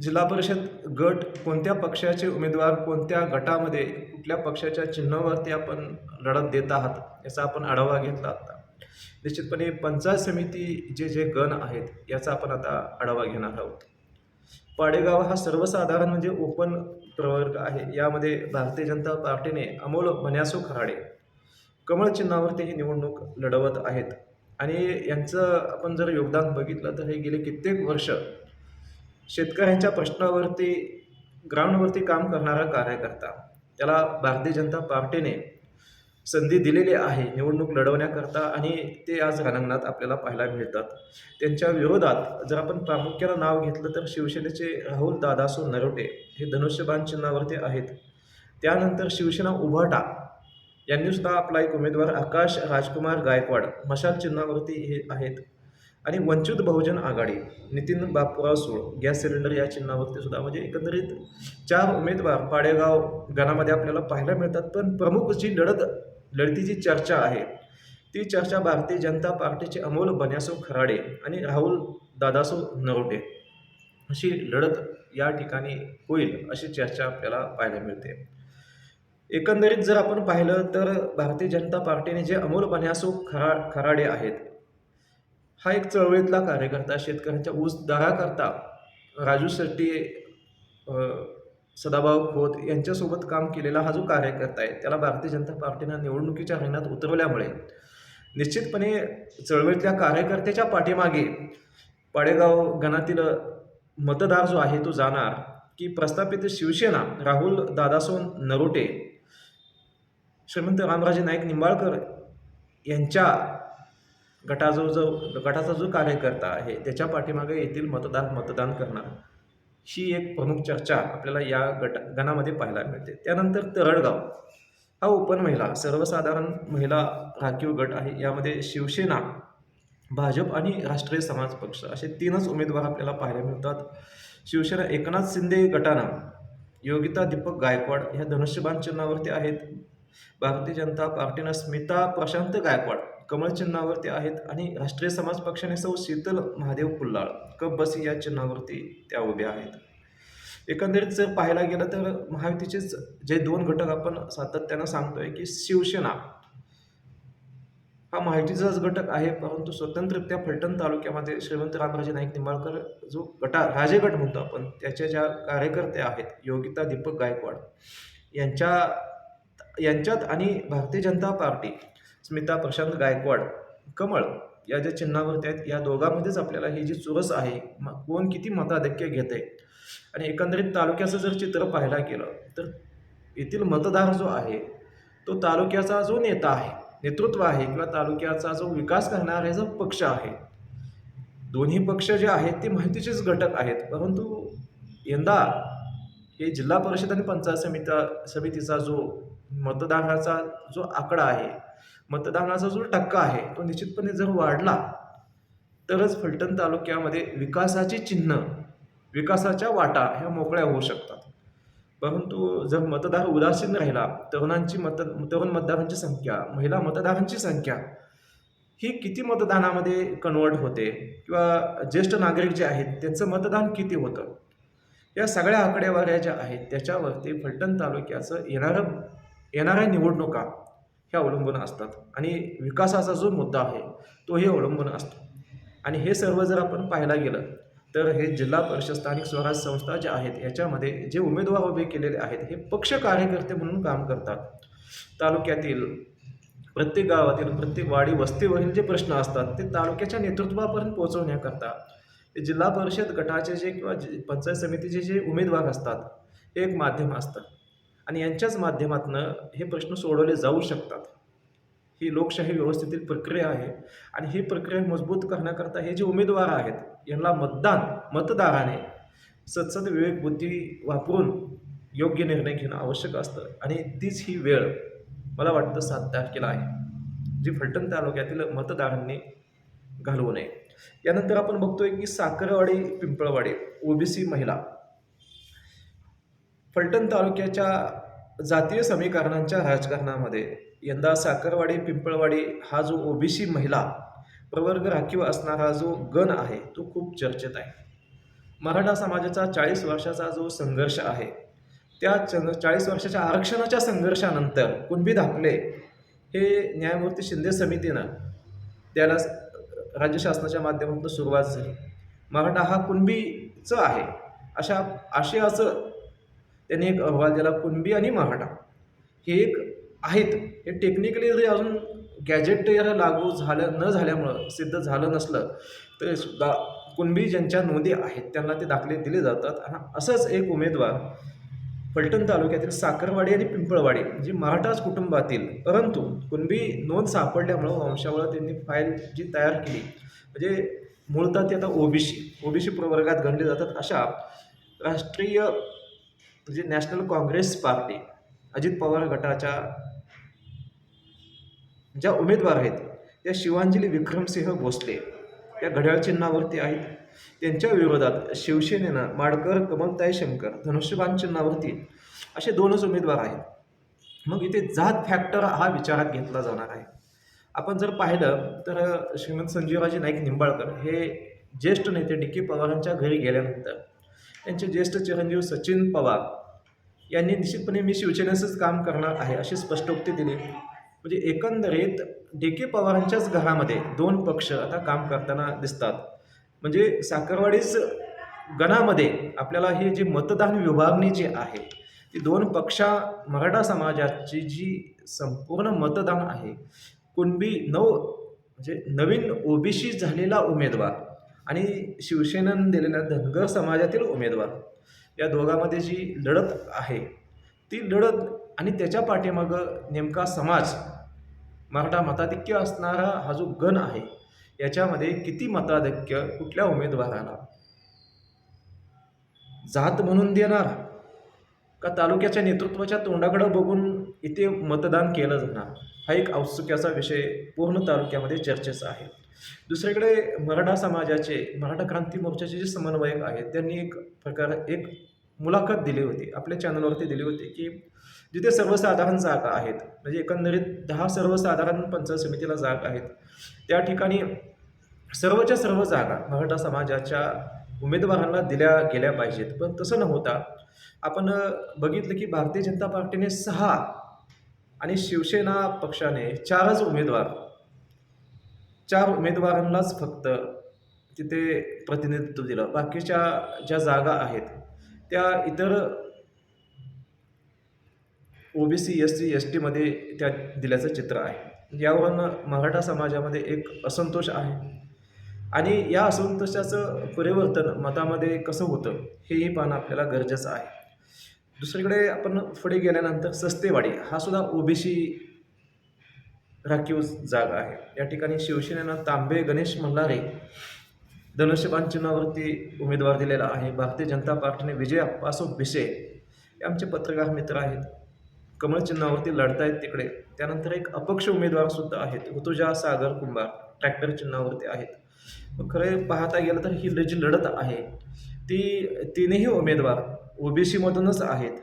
जिल्हा परिषद गट कोणत्या पक्षाचे उमेदवार कोणत्या गटामध्ये कुठल्या पक्षाच्या चिन्हावरती आपण लढत देत आहात याचा आपण आढावा घेतला आता. निश्चितपणे पंचायत समिती जे जे गण आहेत याचा आपण आता आढावा घेणार आहोत. पाडेगाव हा सर्वसाधारण म्हणजे ओपन प्रवर्ग आहे. यामध्ये भारतीय जनता पार्टीने अमोल मन्यासू खराडे कमळ चिन्हावरती ही निवडणूक लढवत आहेत आणि यांचं आपण जर योगदान बघितलं तर हे गेले कित्येक वर्ष शेतकऱ्यांच्या प्रश्नावरती ग्राउंडवरती काम करणारा कार्यकर्ता. त्याला भारतीय जनता पार्टीने संधी दिलेली आहे निवडणूक लढवण्याकरता आणि ते आज रणांगणात आपल्याला पाहायला मिळतात. त्यांच्या विरोधात जर आपण प्रामुख्यानं नाव घेतलं तर शिवसेनेचे राहुल दादासो नरोटे हे धनुष्यबाण चिन्हावरती आहेत. त्यानंतर शिवसेना उभाटा यांनी सुद्धा आपला एक उमेदवार आकाश राजकुमार गायकवाड मशाल चिन्हावरती हे आहेत. आणि वंचित बहुजन आघाडी नितीन बापूराव सूळ गॅस सिलेंडर या चिन्हावरती सुद्धा म्हणजे एकंदरीत 4 उमेदवार पाडेगाव गणामध्ये आपल्याला पाहायला मिळतात. पण प्रमुख जी लढतीची चर्चा आहे ती चर्चा भारतीय जनता पार्टीचे अमोल मन्यासू खराडे आणि राहुल दादासो नरोटे अशी लढत या ठिकाणी होईल अशी चर्चा आपल्याला पाहायला मिळते. एकंदरीत जर आपण पाहिलं तर भारतीय जनता पार्टीने जे अमोल मन्यासू खराडे आहेत हा एक चळवळीतला कार्यकर्ता, शेतकऱ्यांच्या ऊस दराकरता राजू शेट्टी, सदाभाऊ खोत यांच्यासोबत काम केलेला हा जो कार्यकर्ता आहे त्याला भारतीय जनता पार्टीनं निवडणुकीच्या रिंगणात उतरवल्यामुळे निश्चितपणे चळवळीतल्या कार्यकर्त्याच्या पाठीमागे पाडेगाव गणातील मतदार जो आहे तो जाणार की प्रस्थापित शिवसेना राहुल दादासो नरोटे, श्रीमंत रामराजे नाईक निंबाळकर यांच्या गटाचा जो कार्यकर्ता आहे त्याच्या पाठीमागे येथील मतदान करणार ही एक प्रमुख चर्चा आपल्याला या गणामध्ये पाहायला मिळते. त्यानंतर तरडगाव हा ओपन महिला सर्वसाधारण महिला राखीव गट आहे. यामध्ये शिवसेना, भाजप आणि राष्ट्रीय समाज पक्ष असे 3च उमेदवार आपल्याला पाहायला मिळतात. शिवसेना एकनाथ शिंदे गटानं योगिता दीपक गायकवाड ह्या धनुष्यबाण चिन्हावरती आहेत. भारतीय जनता पार्टीनं स्मिता प्रशांत गायकवाड कमळ चिन्हावरती आहेत आणि राष्ट्रीय समाज पक्षाने सौ शीतल महादेव पुल्लाळ कप बसी या चिन्हावरती त्या उभ्या आहेत. एकंदरीत जर पाहायला गेलं तर महायुतीचेच जे 2 घटक आपण सातत्यानं सांगतोय की शिवसेना हा महायुतीचाच घटक आहे, परंतु स्वतंत्ररित्या फलटण तालुक्यामध्ये श्रीमंत रामराजे नाईक निंबाळकर जो राजेगट म्हणतो आपण त्याच्या ज्या कार्यकर्त्या आहेत योगिता दीपक गायकवाड यांच्यात आणि भारतीय जनता पार्टी स्मिता प्रशांत गायकवाड कमळ या ज्या चिन्हावरती आहेत या दोघांमध्येच आपल्याला ही जी चुरस आहे कोण किती मताधिक्य घेत आहे. आणि एकंदरीत तालुक्याचं जर चित्र पाहायला गेलं तर येथील मतदार जो आहे तो तालुक्याचा जो नेता आहे, नेतृत्व आहे किंवा तालुक्याचा जो विकास करणारा जो पक्ष आहे, दोन्ही पक्ष जे आहेत ते माहितीचेच घटक आहेत. परंतु यंदा हे जिल्हा परिषद आणि पंचायत समितीचा जो मतदानाचा जो आकडा आहे, मतदानाचा जो टक्का आहे तो निश्चितपणे जर वाढला तरच फलटण तालुक्यामध्ये विकासाची चिन्ह, विकासाच्या वाटा ह्या मोकळ्या होऊ शकतात. परंतु जर मतदार उदासीन राहिला, तरुण मतदारांची संख्या, महिला मतदारांची संख्या ही किती मतदानामध्ये कन्वर्ट होते किंवा ज्येष्ठ नागरिक जे आहेत त्यांचं मतदान किती होतं, या सगळ्या आकडेवाऱ्या ज्या आहेत त्याच्यावरती फलटण तालुक्याचं येणाऱ्या निवडणुका ह्या अवलंबून असतात आणि विकासाचा जो मुद्दा आहे तोही अवलंबून असतो. आणि हे सर्व जर आपण पाहायला गेलं तर हे जिल्हा परिषद स्थानिक स्वराज्य संस्था ज्या आहेत याच्यामध्ये जे उमेदवार उभे केलेले आहेत हे पक्ष कार्यकर्ते म्हणून काम करतात. तालुक्यातील प्रत्येक गावातील प्रत्येक वाडी वस्तीवरील जे प्रश्न असतात ते तालुक्याच्या नेतृत्वापर्यंत पोहोचवण्याकरता जिल्हा परिषद गटाचे जे किंवा पंचायत समितीचे जे उमेदवार असतात हे एक माध्यम असतं आणि यांच्याच माध्यमातून हे प्रश्न सोडवले जाऊ शकतात. ही लोकशाही व्यवस्थेतील प्रक्रिया आहे आणि ही प्रक्रिया मजबूत करण्याकरता हे जे उमेदवार आहेत यांना मतदाराने सतत विवेक बुद्धी वापरून योग्य निर्णय घेणं आवश्यक असतं आणि तीच ही वेळ मला वाटतं 7 तारखेला आहे जी फलटण तालुक्यातील मतदारांनी घालवू नये. यानंतर आपण बघतोय की साखरवाडी पिंपळवाडी ओबीसी महिला फलटण तालुक्याच्या जातीय समीकरणांच्या राजकारणामध्ये यंदा साखरवाडी पिंपळवाडी हा जो ओबीसी महिला प्रवर्ग राखीव असणारा जो गण आहे तो खूप चर्चेत आहे. मराठा समाजाचा 40 वर्षाचा जो संघर्ष आहे, त्या 40 वर्षाच्या आरक्षणाच्या संघर्षानंतर कुणबी दाखले हे न्यायमूर्ती शिंदे समितीनं त्याला राज्य शासनाच्या माध्यमातून सुरुवात झाली. मराठा हा कुणबीचं आहे अशा आशयाचं त्यांनी एक अहवाल दिला. कुणबी आणि मराठा हे एक आहेत. हे टेक्निकली जरी अजून गॅजेट याला लागू झालं न झाल्यामुळं, सिद्ध झालं नसलं तरी सुद्धा कुणबी ज्यांच्या नोंदी आहेत त्यांना ते दाखले दिले जातात. आणि असंच एक उमेदवार फलटण तालुक्यातील साखरवाडी आणि पिंपळवाडी जी मराठाच कुटुंबातील, परंतु कुणबी नोंद सापडल्यामुळं वंशावळ त्यांनी फाईल जी तयार केली, म्हणजे मूळतः ते आता ओबीसी प्रवर्गात गणले जातात. अशा राष्ट्रीय म्हणजे नॅशनल काँग्रेस पार्टी अजित पवार गटाच्या ज्या उमेदवार आहेत त्या शिवांजली विक्रमसिंह भोसले या घड्याळ चिन्हावरती आहेत. त्यांच्या विरोधात शिवसेनेनं माडकर कमलताई शंकर धनुष्यबाण चिन्हावरती असे 2च उमेदवार आहेत. मग इथे जात फॅक्टर हा विचारात घेतला जाणार आहे. आपण जर पाहिलं तर श्रीमंत संजीवराजे नाईक निंबाळकर हे ज्येष्ठ नेते डी.के. पवारांच्या घरी गेल्यानंतर त्यांचे ज्येष्ठ चिरंजीव सचिन पवार यांनी निश्चितपणे मी शिवसेनेचंच काम करणार आहे अशी स्पष्टोक्ती दिली. म्हणजे एकंदरीत डी.के. पवारांच्याच घरामध्ये 2 पक्ष आता काम करताना दिसतात. म्हणजे साखरवाडीच गणामध्ये आपल्याला हे जे मतदान विभागणी जी आहे ती 2 मराठा समाजाची जी संपूर्ण मतदान आहे, कुणबी म्हणजे नवीन ओबीसी झालेला उमेदवार आणि शिवसेनेनं दिलेल्या धनगर समाजातील उमेदवार या दोघांमध्ये जी लढत आहे ती लढत आणि त्याच्या पाठीमागं नेमका समाज मराठा मताधिक्य असणारा हा जो गण आहे याच्यामध्ये किती मताधिक्य कुठल्या उमेदवाराला जात म्हणून देणार का तालुक्याच्या नेतृत्वाच्या तोंडाकडे बघून इथे मतदान केलं जाणार, हा एक औत्सुक्याचा विषय पूर्ण तालुक्यामध्ये चर्चेचा आहे. दुसरीकडे मराठा क्रांती मोर्चाचे जे समन्वयक आहेत त्यांनी एक मुलाखत दिली होती, आपल्या चॅनलवरती दिली होती की जिथे सर्वसाधारण जागा आहेत, म्हणजे एकंदरीत 10 सर्वसाधारण पंचायत समितीला जागा आहेत, त्या ठिकाणी सर्वच्या सर्व जागा मराठा समाजाच्या उमेदवारांना दिल्या गेल्या पाहिजेत. पण तसं न होता आपण बघितलं की भारतीय जनता पार्टीने 6 आणि शिवसेना पक्षाने 4च उमेदवारांनाच फक्त तिथे प्रतिनिधित्व दिलं. बाकीच्या ज्या जागा आहेत त्या इतर ओबीसी, एससी, एसटीमध्ये त्या दिल्याचं चित्र आहे. यावरून मराठा समाजामध्ये एक असंतोष आहे आणि या असंतोषाचं परिवर्तन मतामध्ये कसं होतं हेही पाहणं आपल्याला गरजेचं आहे. दुसरीकडे आपण पुढे गेल्यानंतर सस्तेवाडी हा सुद्धा ओबीसी राखीव जागा आहे. या ठिकाणी शिवसेनेनं तांबे गणेश मल्हारे धनुष्यबाण चिन्हावरती उमेदवार दिलेला आहे. भारतीय जनता पार्टीने विजय अप्पासो भिसे हे आमचे पत्रकार मित्र आहेत, कमळ चिन्हावरती लढतायत तिकडे. त्यानंतर एक अपक्ष उमेदवार सुद्धा आहेत, ऋतुजा सागर कुंभार ट्रॅक्टर चिन्हावरती आहेत. मग खरे पाहता गेलं तर ही जी लढत आहे ती 3ही उमेदवार ओबीसीमधूनच आहेत.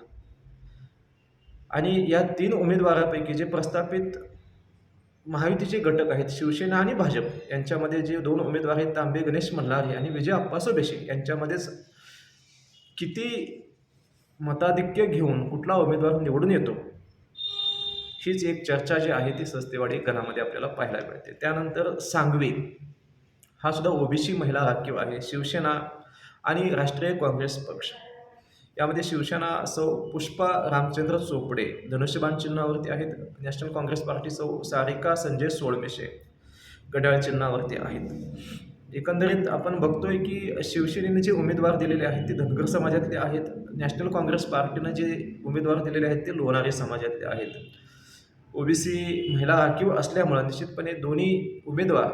आणि या 3 उमेदवारापैकी जे प्रस्थापित महायुतीचे घटक आहेत शिवसेना आणि भाजप यांच्यामध्ये जे 2 उमेदवार आहेत तांबे गणेश मल्हारे आणि विजय अप्पासो भिसे यांच्यामध्येच किती मताधिक्य घेऊन कुठला उमेदवार निवडून येतो हीच एक चर्चा जी आहे ती सस्तेवाडी गणामध्ये आपल्याला पाहायला मिळते. त्यानंतर सांगवी हा सुद्धा ओबीसी महिला राखीव आहे. शिवसेना आणि राष्ट्रीय काँग्रेस पक्ष यामध्ये शिवसेना सौ पुष्पा रामचंद्र चोपडे धनुष्यबाण चिन्हावरती आहेत. नॅशनल काँग्रेस पार्टी सौ सारिका संजय सोळमेशे घड्याळ चिन्हावरती आहेत. एकंदरीत आपण बघतोय की शिवसेनेने जे उमेदवार दिलेले आहेत ते धनगर समाजातले आहेत. नॅशनल काँग्रेस पार्टीनं जे उमेदवार दिलेले आहेत ते लोणारी समाजातले आहेत. ओबीसी महिला राखीव असल्यामुळं निश्चितपणे दोन्ही उमेदवार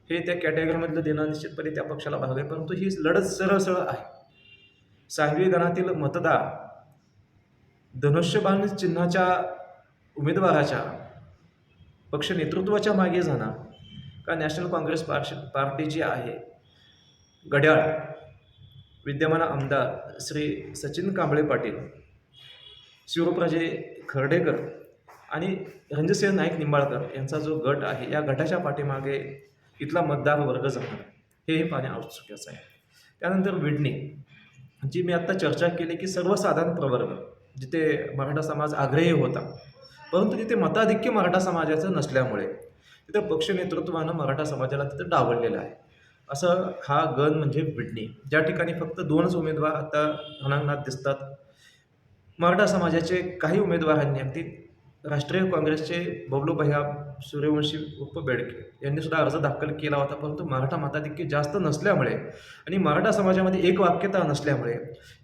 हे त्या कॅटेगरीमधलं देणं निश्चितपणे त्या पक्षाला भाग आहे. परंतु ही लढत सरळ आहे. सांगवी गणातील मतदार धनुष्यबाण चिन्हाच्या उमेदवाराच्या पक्ष नेतृत्वाच्या मागे जाणार का नॅशनल काँग्रेस पार्टी जी आहे घड्याळ विद्यमान आमदार श्री सचिन कांबळे पाटील, शिवराजे खर्डेकर आणि रणजितसिंह नाईक निंबाळकर यांचा जो गट आहे या गटाच्या पाठीमागे इथला मतदार वर्ग जाणार हेही पाहणे आवश्यक आहे. त्यानंतर विडणी, जी मी आत्ता चर्चा केली की सर्वसाधारण प्रवर्ग, जिथे मराठा समाज आग्रही होता, परंतु तिथे मताधिक्य मराठा समाजाचं नसल्यामुळे तिथं पक्ष नेतृत्वानं मराठा समाजाला तिथं डावललेलं आहे. असं हा गण म्हणजे विडणी, ज्या ठिकाणी फक्त 2च उमेदवार आता रणांगणात दिसतात. मराठा समाजाचे काही उमेदवारांनी, अगदी राष्ट्रीय काँग्रेसचे बबलू भैया सूर्यवंशी उर्फ बेडके यांनी सुद्धा अर्ज दाखल केला होता, परंतु मराठा मताधिक्य जास्त नसल्यामुळे आणि मराठा समाजामध्ये एक वाक्यता नसल्यामुळे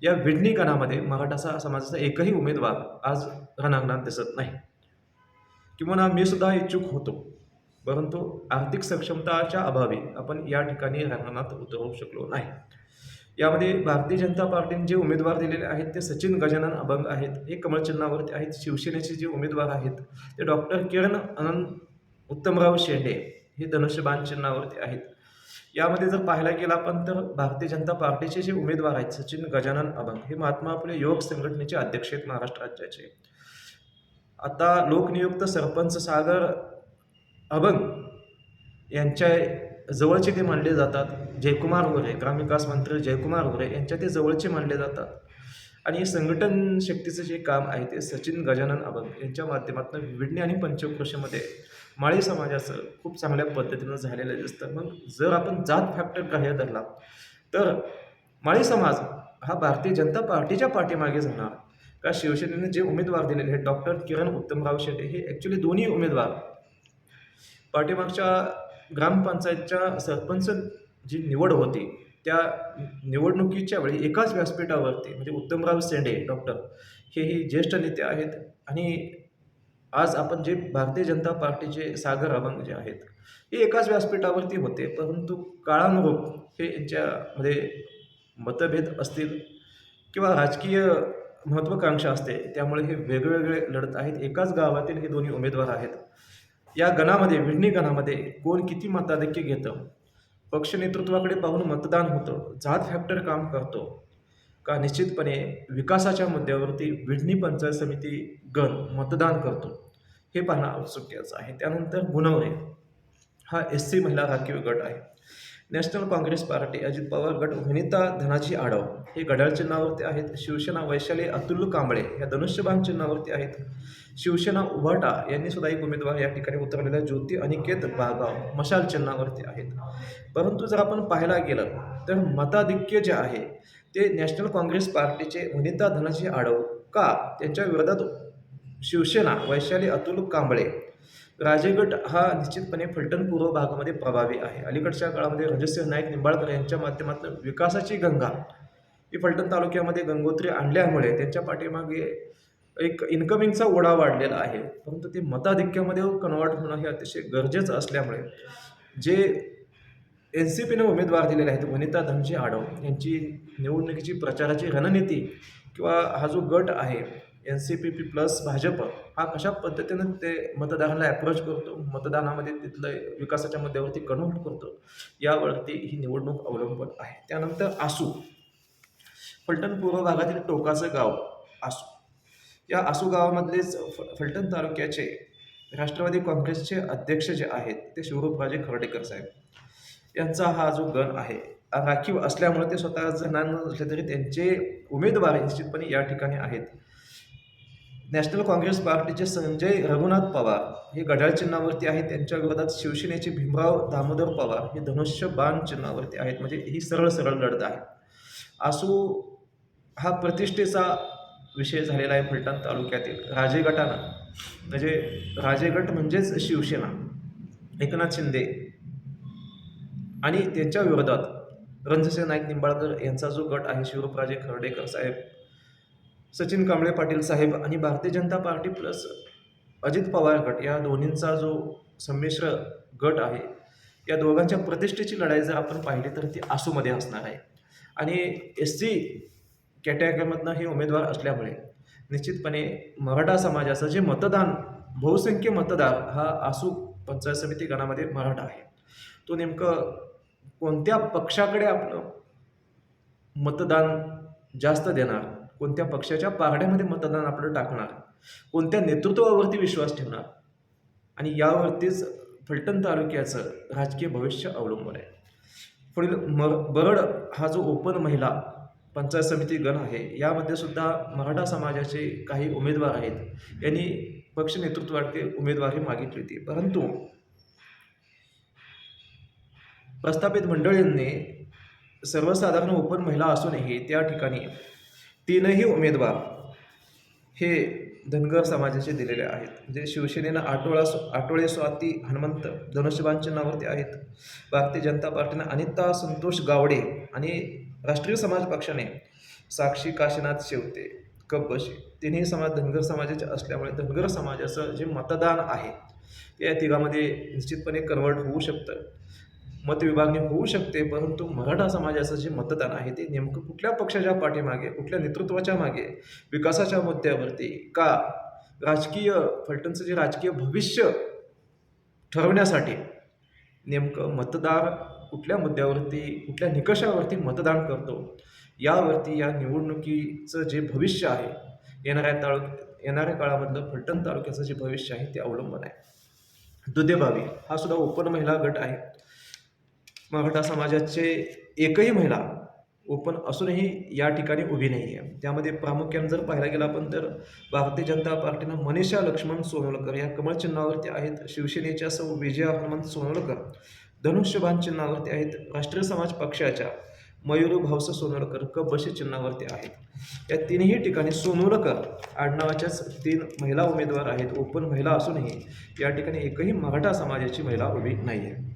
या विडणी गणामध्ये मराठा समाजाचा एकही उमेदवार आज रणांगणात दिसत नाही. किंवा मी सुद्धा इच्छुक होतो, परंतु आर्थिक सक्षमताच्या अभावी आपण या ठिकाणी रणांगणात उतरवू शकलो नाही. यामध्ये भारतीय जनता पार्टीने जे उमेदवार दिलेले आहेत ते सचिन गजानन अभंग आहेत, हे कमळ चिन्हावरती आहेत. शिवसेनेचे जे उमेदवार आहेत ते डॉक्टर किरण अनंत उत्तमराव शेंडे, हे धनुष्यबाण चिन्हावरती आहेत. यामध्ये जर पाहायला गेला आपण तर भारतीय जनता पार्टीचे जे उमेदवार आहेत सचिन गजानन अभंग, हे महात्मा फुले युवक संघटनेचे अध्यक्ष आहेत महाराष्ट्र राज्याचे. आता लोकनियुक्त सरपंच सागर अभंग यांच्या जवळचे ते मानले जातात. जयकुमार गोरे, ग्रामविकास मंत्री जयकुमार गोरे यांच्या ते जवळचे मानले जातात. आणि संघटन शक्तीचं जे काम आहे ते सचिन गजानन अभंग यांच्या माध्यमातून विडणी आणि पंचक्रोशीमध्ये माळी समाजाचं खूप चांगल्या पद्धतीनं झालेलं दिसतं. मग जर आपण जात फॅक्टर ग्राह्य धरला तर माळी समाज हा भारतीय जनता पार्टीच्या पाठीमागे जाणार का? शिवसेनेने जे उमेदवार दिलेले आहेत डॉक्टर किरण उत्तमराव शेटे, हे ॲक्च्युली दोन्ही उमेदवार पाठीमागच्या ग्रामपंचायतच्या सरपंच जी निवड होती त्या निवडणुकीच्या वेळी एकाच व्यासपीठावरती, म्हणजे उत्तमराव शेंडे डॉक्टर हे ज्येष्ठ नेते आहेत आणि आज आपण जे भारतीय जनता पार्टीचे सागर अभंग जे आहेत हे एकाच व्यासपीठावरती होते, परंतु काळानुरूप हे यांच्यामध्ये मतभेद असतील किंवा राजकीय महत्त्वाकांक्षा असते, त्यामुळे हे वेगवेगळे लढत आहेत. एकाच गावातील हे दोन्ही उमेदवार आहेत. या गणामध्ये, विडणी गणामध्ये कोण किती मताधिक्य घेतं, पक्ष नेतृत्वाकडे पाहून मतदान होतं, जात फॅक्टर काम करतो का निश्चितपणे विकासाच्या मुद्द्यावरती विडणी पंचायत समिती गण मतदान करतो, हे पाहणं औत्सुक्याचं आहे. त्यानंतर गुणवरे हा SC महिला राखीव गट आहे. नॅशनल काँग्रेस पार्टी अजित पवार गट वनिता धनाजी आडव हे घड्याळ चिन्हावरती आहेत. शिवसेना वैशाली अतुल कांबळे या धनुष्यबाण चिन्हावरती आहेत. शिवसेना उभाटा यांनी सुद्धा एक उमेदवार या ठिकाणी उतरलेला ज्योती अनिकेत बागाव मशाल चिन्हावरती आहेत. परंतु जर आपण पाहायला गेलं तर मताधिक्य जे आहे ते नॅशनल काँग्रेस पार्टीचे वनिता धनाजी आडव का, त्यांच्या विरोधात शिवसेना वैशाली अतुल कांबळे राजेगट हा निश्चितपणे फलटण पूर्व भागामध्ये प्रभावी आहे. अलीकडच्या काळामध्ये रणजितसिंह नाईक निंबाळकर यांच्या माध्यमातून विकासाची गंगा ही फलटण तालुक्यामध्ये गंगोत्री आणल्यामुळे त्यांच्या पाठीमागे एक इन्कमिंगचा ओढा वाढलेला आहे. परंतु ते मताधिक्यामध्ये कन्वर्ट होणं हे अतिशय गरजेचं असल्यामुळे जे NCPने उमेदवार दिलेले आहेत वनिता धनजी आडव यांची निवडणुकीची प्रचाराची रणनीती किंवा हा जो गट आहे NCP प्लस भाजप हा कशा पद्धतीनं ते मतदारांना अप्रोच करतो, मतदानामध्ये तिथलं विकासाच्या मुद्द्यावरती कन्व्हर्ट करतो, यावरती ही निवडणूक अवलंबून आहे. त्यानंतर आसू, फलटण पूर्व भागातील टोकाचं गाव आसू. या आसू गावामधलेच फलटण तालुक्याचे राष्ट्रवादी काँग्रेसचे अध्यक्ष जे आहेत ते शिवरूपराजे खर्डेकर साहेब यांचा हा जो गण आहे राखीव असल्यामुळे ते स्वतः जर नसले तरी त्यांचे उमेदवार निश्चितपणे या ठिकाणी आहेत. नॅशनल काँग्रेस पार्टीचे संजय रघुनाथ पवार हे घड्याळ चिन्हावरती आहेत. त्यांच्या विरोधात शिवसेनेचे भीमराव दामोदर पवार हे धनुष्य बाण चिन्हावरती आहेत. म्हणजे ही सरळ लढत आहे. आसू हा प्रतिष्ठेचा विषय झालेला आहे फलटण तालुक्यातील राजेगटानं, म्हणजे राजेगट म्हणजेच शिवसेना एकनाथ शिंदे आणि त्यांच्या विरोधात रणजितसिंह नाईक निंबाळकर यांचा जो गट आहे शिवरूपराजे खर्डेकर साहेब, सचिन कांबळे पाटील साहेब आणि भारतीय जनता पार्टी प्लस अजित पवार गट या दोन्हींचा जो संमिश्र गट आहे, या दोघांच्या प्रतिष्ठेची लढाई जर आपण पाहिली तर ती आसूमध्ये असणार आहे. आणि SC कॅटेगरीमधनं हे उमेदवार असल्यामुळे निश्चितपणे मराठा समाजाचं जे मतदान, बहुसंख्य मतदार हा आसू पंचायत समिती गणामध्ये मराठा आहे. तो नेमकं कोणत्या पक्षाकडे आपलं मतदान जास्त देणार, कोणत्या पक्षाच्या पारड्यामध्ये मतदान आपलं टाकणार, कोणत्या नेतृत्वावरती विश्वास ठेवणार, आणि यावरतीच फलटण तालुक्याचं राजकीय भविष्य अवलंबून आहे. पुढील बरड हा जो ओपन महिला पंचायत समिती गण आहे, यामध्ये सुद्धा मराठा समाजाचे काही उमेदवार आहेत. यांनी पक्ष नेतृत्वासाठी उमेदवारी मागितली होती, परंतु प्रस्थापित मंडळींनी सर्वसाधारण ओपन महिला असूनही त्या ठिकाणी तीनही उमेदवार हे धनगर समाजाचे दिलेले आहेत. म्हणजे शिवसेनेनं आठवळे स्वाती हनुमंत धनुष्यबाण चिन्हावरती आहेत. भारतीय जनता पार्टीनं अनिता संतोष गावडे आणि राष्ट्रीय समाज पक्षाने साक्षी काशीनाथ शेवते कब्बशी तिन्ही समाज धनगर समाजाचे असल्यामुळे धनगर समाजाचं जे मतदान आहे ते या तिघामध्ये निश्चितपणे कन्वर्ट होऊ शकतं, मतविभागणी होऊ शकते. परंतु मराठा समाजाचं जे मतदान आहे ते नेमकं कुठल्या पक्षाच्या पाठीमागे, कुठल्या नेतृत्वाच्या मागे, विकासाच्या मुद्द्यावरती का राजकीय फलटणचं जे राजकीय भविष्य ठरवण्यासाठी नेमकं मतदार कुठल्या मुद्द्यावरती, कुठल्या निकषावरती मतदान करतो, यावरती या निवडणुकीचं जे भविष्य आहे, येणाऱ्या काळामधलं फलटण तालुक्याचं जे भविष्य आहे ते अवलंबून आहे. दुधेभावी हा सुद्धा ओपन महिला गट आहे. मराठा समाजाचे एकही महिला ओपन असूनही या ठिकाणी उभी नाही आहे. त्यामध्ये प्रामुख्याने जर पाहायला गेला आपण तर भारतीय जनता पार्टीनं मनीषा लक्ष्मण सोनवलकर या कमळ चिन्हावरती आहेत. शिवसेनेच्या सौ विजया हनुमंत सोनवलकर धनुष्यबाण चिन्हावरती आहेत. राष्ट्रीय समाज पक्षाच्या मयूर भाऊसा सोनवलकर कबशी चिन्हावरती आहेत. या तीनही ठिकाणी सोनवलकर आडनावाच्याच 3 महिला उमेदवार आहेत. ओपन महिला असूनही या ठिकाणी एकही मराठा समाजाची महिला उभी नाही आहे.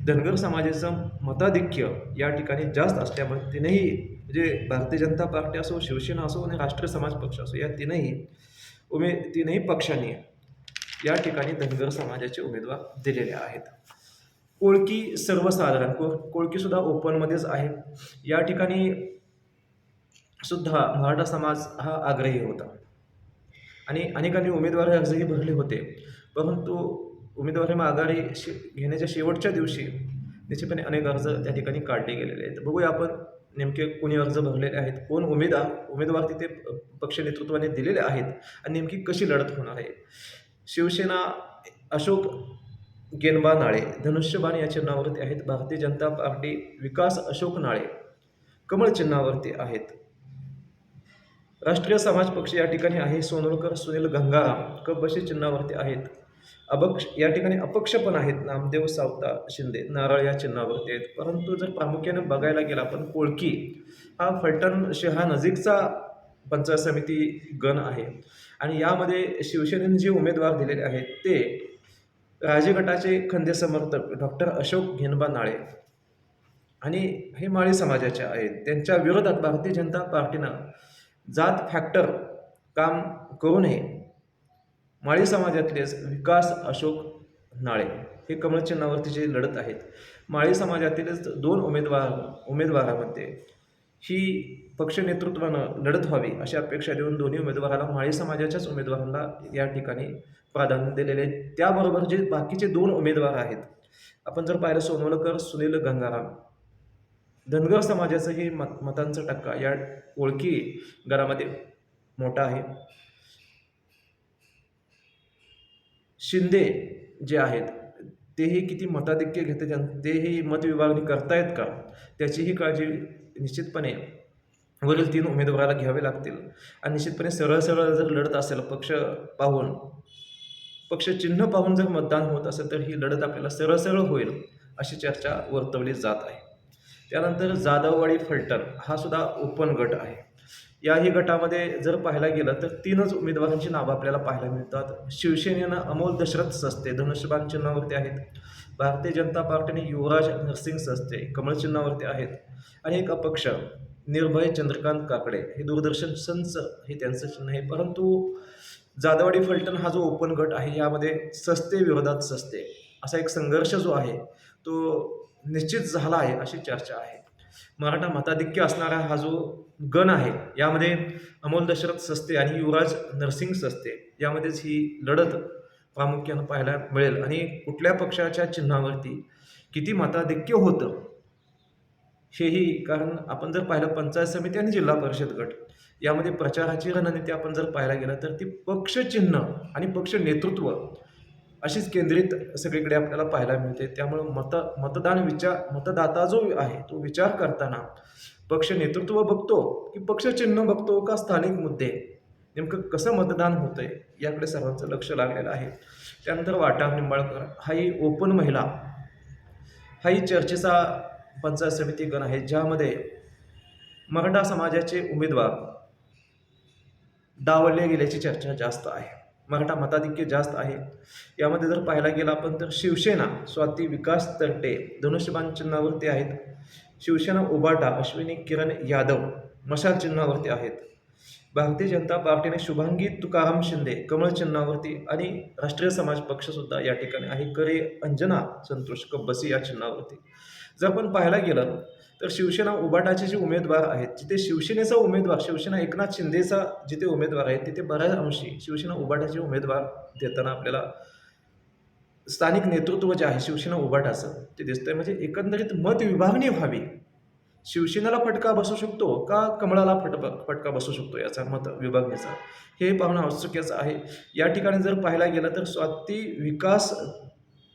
धनगर समाजाचं मताधिक्य या ठिकाणी जास्त असल्यामुळे तीनही म्हणजे भारतीय जनता पार्टी असो, शिवसेना असो आणि राष्ट्रीय समाज पक्ष असो या तीनही पक्षांनी या ठिकाणी धनगर समाजाचे उमेदवार दिलेले आहेत. कोळकी सर्वसाधारण कोळकीसुद्धा ओपनमध्येच आहे. या ठिकाणी सुद्धा मराठा समाज हा आग्रही होता आणि अनेकांनी उमेदवारी अर्जही भरले होते, परंतु उमेदवारी माघारी घेण्याच्या शेवटच्या दिवशी निश्चितपणे अनेक अर्ज त्या ठिकाणी काढले गेलेले आहेत. बघूया आपण नेमके कोणी अर्ज भरलेले आहेत, कोण उमेदवार तिथे पक्ष नेतृत्वाने दिलेले आहेत आणि नेमकी कशी लढत होणार आहे. शिवसेना अशोक गेनबा नाळे धनुष्यबाण या चिन्हावरती आहेत. भारतीय जनता पार्टी विकास अशोक नाळे कमळ चिन्हावरती आहेत. राष्ट्रीय समाज पक्ष या ठिकाणी आहे. सोनवलकर सुनील गंगाराम कबशी चिन्हावरती आहेत. या ठिकाणी अपक्ष पण आहेत. नामदेव सावता शिंदे नारळ या चिन्हावरती आहेत. परंतु जर प्रामुख्याने बघायला गेला आपण कोळकी हा फलटण शहरानजीकचा पंचायत समिती गण आहे आणि यामध्ये शिवसेनेने जे उमेदवार दिलेले आहेत ते राजे गटाचे खंदे समर्थक डॉक्टर अशोक घेनबा नाळे आणि हे माळी समाजाचे आहेत. त्यांच्या विरोधात भारतीय जनता पार्टीनं जात फॅक्टर काम करू नये माळी समाजातलेच विकास अशोक नाळे हे कमळ चिन्हावरती जे लढत आहेत. माळी समाजातीलच 2 उमेदवारामध्ये ही पक्ष नेतृत्वानं लढत व्हावी अशी अपेक्षा देऊन दोन्ही उमेदवाराला माळी समाजाच्याच उमेदवारांना या ठिकाणी प्राधान्य दिलेले आहे. त्याबरोबर जे बाकीचे 2 उमेदवार आहेत, आपण जर पाहिलं सोनवलकर सुनील गंगाराम धनगर समाजाचंही मतांचा टक्का या ओळखी गणामध्ये मोठा आहे. शिंदे जे आहेत तेही किती मताधिक्य घेते, तेही मतविभागणी करतायत का, त्याचीही काळजी निश्चितपणे वरील 3 उमेदवाराला घ्यावे लागतील. आणि निश्चितपणे सरळ जर लढत असेल पक्ष चिन्ह पाहून जर मतदान होत असेल तर ही लढत आपल्याला सरळ होईल अशी चर्चा वर्तवली जात आहे. त्यानंतर जाधववाडी फलटण हा सुद्धा ओपन गट आहे. याही गटामध्ये जर पाहायला गेलं तर 3च उमेदवारांची नावं आपल्याला पाहायला मिळतात. शिवसेनेनं अमोल दशरथ सस्ते धनुष्यबाण चिन्हावरती आहेत. भारतीय जनता पार्टीने युवराज नरसिंग सस्ते कमळ चिन्हावरती आहेत आणि एक अपक्ष निर्भय चंद्रकांत काकडे हे दूरदर्शन संच हे त्यांचं चिन्ह आहे. परंतु जाधववाडी फलटण हा जो ओपन गट आहे यामध्ये सस्ते विरोधात सस्ते असा एक संघर्ष जो आहे तो निश्चित झाला आहे अशी चर्चा आहे. मराठा मताधिक्य असणारा हा जो गण आहे यामध्ये अमोल दशरथ सस्ते आणि युवराज नरसिंग सस्ते यामध्येच ही लढत प्रामुख्यानं पाहायला मिळेल. आणि कुठल्या पक्षाच्या चिन्हावरती किती मताधिक्य होतं हेही, कारण आपण जर पाहिलं पंचायत समिती आणि जिल्हा परिषद गट यामध्ये प्रचाराची रणनीती आपण जर पाहायला गेलं तर ती पक्ष चिन्ह आणि पक्ष नेतृत्व अशीच केंद्रित सगळीकडे आपल्याला पाहायला मिळते. त्यामुळं मतदाता जो आहे तो विचार करताना पक्ष नेतृत्व बघतो की पक्ष चिन्ह बघतो का स्थानिक मुद्दे, नेमकं कसं मतदान होतंय याकडे सर्वांचं लक्ष लागलेलं आहे. त्यानंतर वाटा निंबाळकर हाही ओपन महिला, हाही चर्चेचा पंचायत समिती गण आहे, ज्यामध्ये मराठा समाजाचे उमेदवार डावलले गेल्याची चर्चा जास्त आहे. मराठा मताधिक्य जास्त आहे. यामध्ये जर पाहायला गेलं आपण तर शिवसेना स्वाती विकास तरटे धनुष्यबाण चिन्हावरती आहेत. शिवसेना उबाटा अश्विनी किरण यादव मशाल चिन्हावरती आहेत. भारतीय जनता पार्टीने शुभांगी तुकाराम शिंदे कमळ चिन्हावरती आणि राष्ट्रीय समाज पक्षसुद्धा या ठिकाणी आहे करे अंजना संतोष कब्बसी या चिन्हावरती. जर आपण पाहायला गेलं तर शिवसेना उबाटाचे जे उमेदवार आहेत, जिथे शिवसेनेचा उमेदवार शिवसेना एकनाथ शिंदेचा जिथे उमेदवार आहे तिथे बऱ्याच अंशी शिवसेना उबाटाचे उमेदवार देताना आपल्याला स्थानिक नेतृत्व जे आहे शिवसेना उबाटाचं ते दिसतंय. म्हणजे एकंदरीत मत विभागणी व्हावी, शिवसेनेला फटका बसू शकतो का कमळाला फटका बसू शकतो याचा मत विभागणीचा, हे पाहणं आवश्यकच आहे. या ठिकाणी जर पाहायला गेलं तर स्वाती विकास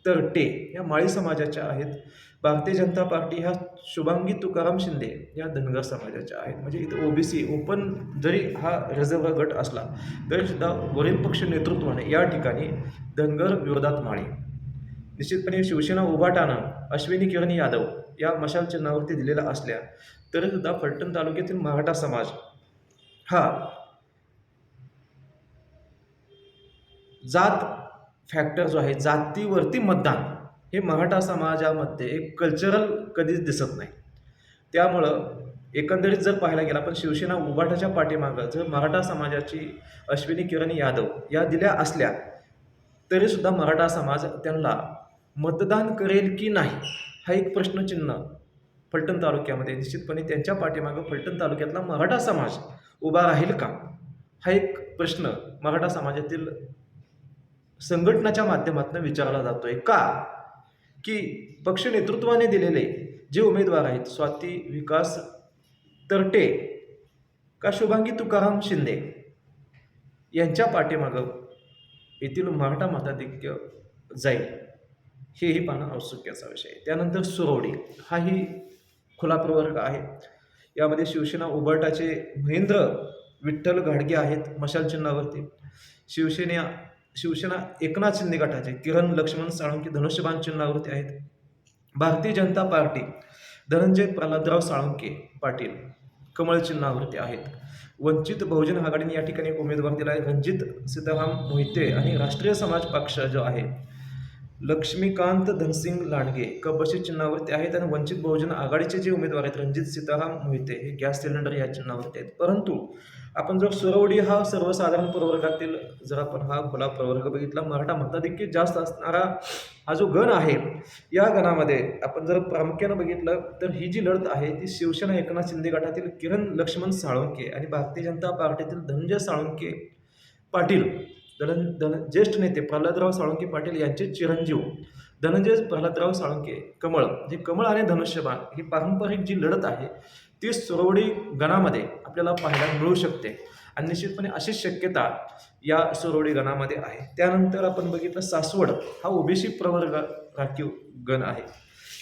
तरटे या माळी समाजाच्या आहेत. भारतीय जनता पार्टी ह्या शुभांगी तुकाराम शिंदे या धनगर समाजाच्या आहेत. म्हणजे इथं ओबीसी ओपन जरी हा रिझर्व्ह गट असला तरी सुद्धा वरील पक्ष नेतृत्वाने या ठिकाणी धनगर विरोधात माळी. निश्चितपणे शिवसेना उभाटानं अश्विनी किरण यादव या मशाल चिन्हावरती दिलेला असल्या तरी सुद्धा फलटण तालुक्यातील मराठा समाज हा जात फॅक्टर जो आहे, जातीवरती मतदान हे मराठा समाजामध्ये एक कल्चरल कधीच दिसत नाही. त्यामुळं एकंदरीत जर पाहायला गेला पण शिवसेना उभाटाच्या पाठीमागं जर मराठा समाजाची अश्विनी किरण यादव या दिल्या असल्या तरीसुद्धा मराठा समाज त्यांना मतदान करेल की नाही हा एक प्रश्नचिन्ह फलटण तालुक्यामध्ये निश्चितपणे त्यांच्या पाठीमागं फलटण तालुक्यातला मराठा समाज उभा राहील का हा एक प्रश्न मराठा समाजातील संघटनाच्या माध्यमातून विचारला जातोय. का की पक्ष नेतृत्वाने दिलेले जे उमेदवार आहेत स्वाती विकास तरटे का शुभांगी तुकाराम शिंदे यांच्या पाठीमागं येथील मराठा मताधिक्य जाईल हेही पाहणं आवश्यकचा विषय आहे. त्यानंतर सुरवडी हाही खुला प्रवर्ग आहे. यामध्ये शिवसेना उबाटाचे महेंद्र विठ्ठल घाडगे आहेत मशाल चिन्हावरती. शिवसेना एकनाथ शिंदे गटाचे किरण लक्ष्मण साळुंके धनुष्यबाण चिन्हावरती आहेत. भारतीय जनता पार्टी धनंजय प्रल्हादराव साळुंके पाटील कमळ चिन्हावरती आहेत. वंचित बहुजन आघाडीने या ठिकाणी एक उमेदवार दिला आहे रणजित सीताराम मोहिते आणि राष्ट्रीय समाज पक्ष जो आहे लक्ष्मीकांत धनसिंग लांडगे कबशी चिन्हावरती आहेत. आणि वंचित बहुजन आघाडीचे जे उमेदवार आहेत रणजित सीताराम मोहिते हे गॅस सिलेंडर या चिन्हावरती आहेत. परंतु आपण जर सुरवडी हा सर्वसाधारण प्रवर्गातील जर आपण हा खुला प्रवर्ग बघितला मराठा मताधिक्य जास्त असणारा हा जो गण आहे या गणामध्ये आपण जर प्रामुख्यानं बघितलं तर ही जी लढत आहे ती शिवसेना एकनाथ शिंदे गटातील किरण लक्ष्मण साळुंके आणि भारतीय जनता पार्टीतील धनंजय साळुंके पाटील ज्येष्ठ नेते प्रल्हादराव साळुंके पाटील यांचे चिरंजीव धनंजय प्रल्हादराव साळुंके कमळ जे कमळ आणि धनुष्यबाण ही पारंपरिक जी लढत आहे ती सुरवडी गणामध्ये आपल्याला पाहायला मिळू शकते. आणि निश्चितपणे अशी शक्यता या सुरवडी गणामध्ये आहे. त्यानंतर आपण बघितलं सासवड हा ओबीसी प्रवर्ग राखीव गण आहे.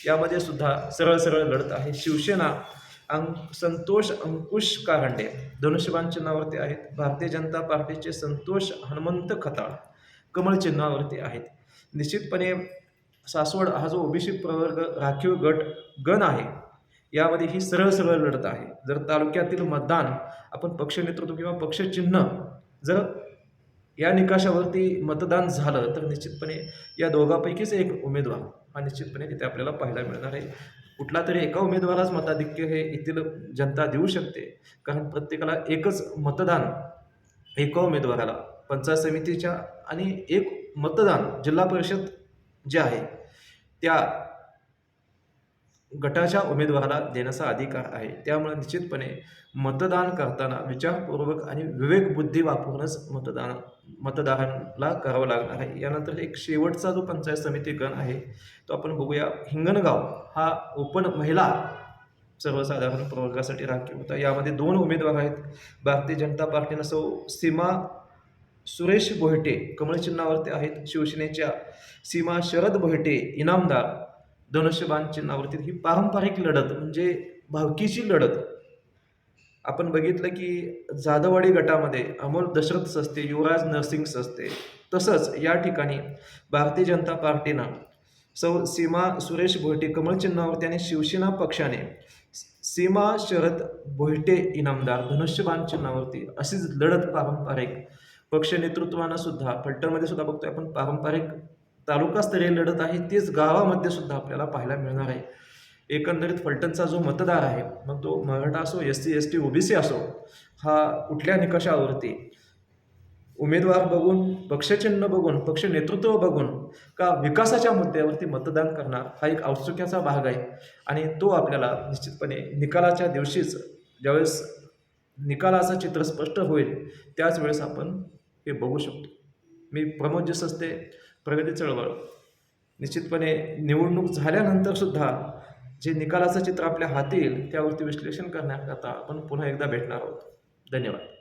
यामध्ये सुद्धा सरळ लढत आहे. शिवसेना संतोष अंकुश कारांडे धनुष्यबाण चिन्हावरती आहेत. भारतीय जनता पार्टीचे संतोष हनुमंत खताळ कमळ चिन्हावरती आहेत. निश्चितपणे सासवड हा जो ओबीसी प्रवर्ग राखीव गण आहे यामध्ये ही सरळ लढत आहे. जर तालुक्यातील मतदान आपण पक्ष नेतृत्व किंवा पक्ष चिन्ह जर या निकषावरती मतदान झालं तर निश्चितपणे या दोघांपैकीच एक उमेदवार हा निश्चितपणे तिथे आपल्याला पाहायला मिळणार आहे. कुठला तरी एका उमेदवाराच मताधिक्य हे येथील जनता देऊ शकते, कारण प्रत्येकाला एकच मतदान एका उमेदवाराला पंचायत समितीच्या आणि एक मतदान जिल्हा परिषद जे आहे त्या गटाच्या उमेदवाराला देण्याचा अधिकार आहे. त्यामुळे निश्चितपणे मतदान करताना विचारपूर्वक आणि विवेकबुद्धी वापरूनच मतदारांना करावं लागणार आहे. यानंतर एक शेवटचा जो पंचायत समिती गण आहे तो आपण बघूया. हिंगणगाव हा ओपन महिला सर्वसाधारण प्रवर्गासाठी राखीव होता. यामध्ये 2 उमेदवार आहेत. भारतीय जनता पार्टीनं सीमा सुरेश भोयटे कमळ चिन्हावरती आहेत. शिवसेनेच्या सीमा शरद भोयटे इनामदार धनुष्यबाण चिन्हावरती. ही पारंपरिक लढत म्हणजे भावकीची लढत. आपण बघितलं की जाधववाडी गटामध्ये अमोल दशरथ सस्ते, युवराज नरसिंग सस्ते, तसंच या ठिकाणी भारतीय जनता पार्टीनं सीमा सुरेश भोयटे कमळ चिन्हावरती आणि शिवसेना पक्षाने सीमा शरद भोयटे इनामदार धनुष्यबाण चिन्हावरती अशीच लढत पारंपरिक पक्ष नेतृत्वानं सुद्धा फलटणमध्ये सुद्धा बघतोय आपण पारंपरिक तालुकास्तरीय लढत आहे, तीच गावामध्ये सुद्धा आपल्याला पाहायला मिळणार आहे. एकंदरीत फलटणचा जो मतदार आहे, मग तो मराठा असो, SC ST OBC असो, हा कुठल्या निकषावरती उमेदवार बघून, पक्षचिन्ह बघून, पक्ष नेतृत्व बघून का विकासाच्या मुद्द्यावरती मतदान करणार, हा एक औत्सुक्याचा भाग आहे. आणि तो आपल्याला निश्चितपणे निकालाच्या दिवशीच, ज्यावेळेस निकालाचं चित्र स्पष्ट होईल त्याच वेळेस आपण हे बघू शकतो. मी प्रमोद जी सस्ते, प्रगती चळवळ. निश्चितपणे निवडणूक झाल्यानंतर सुद्धा जे निकालाचं चित्र आपल्या हाती येईल त्यावरती विश्लेषण करण्याकरता आपण पुन्हा एकदा भेटणार आहोत. धन्यवाद.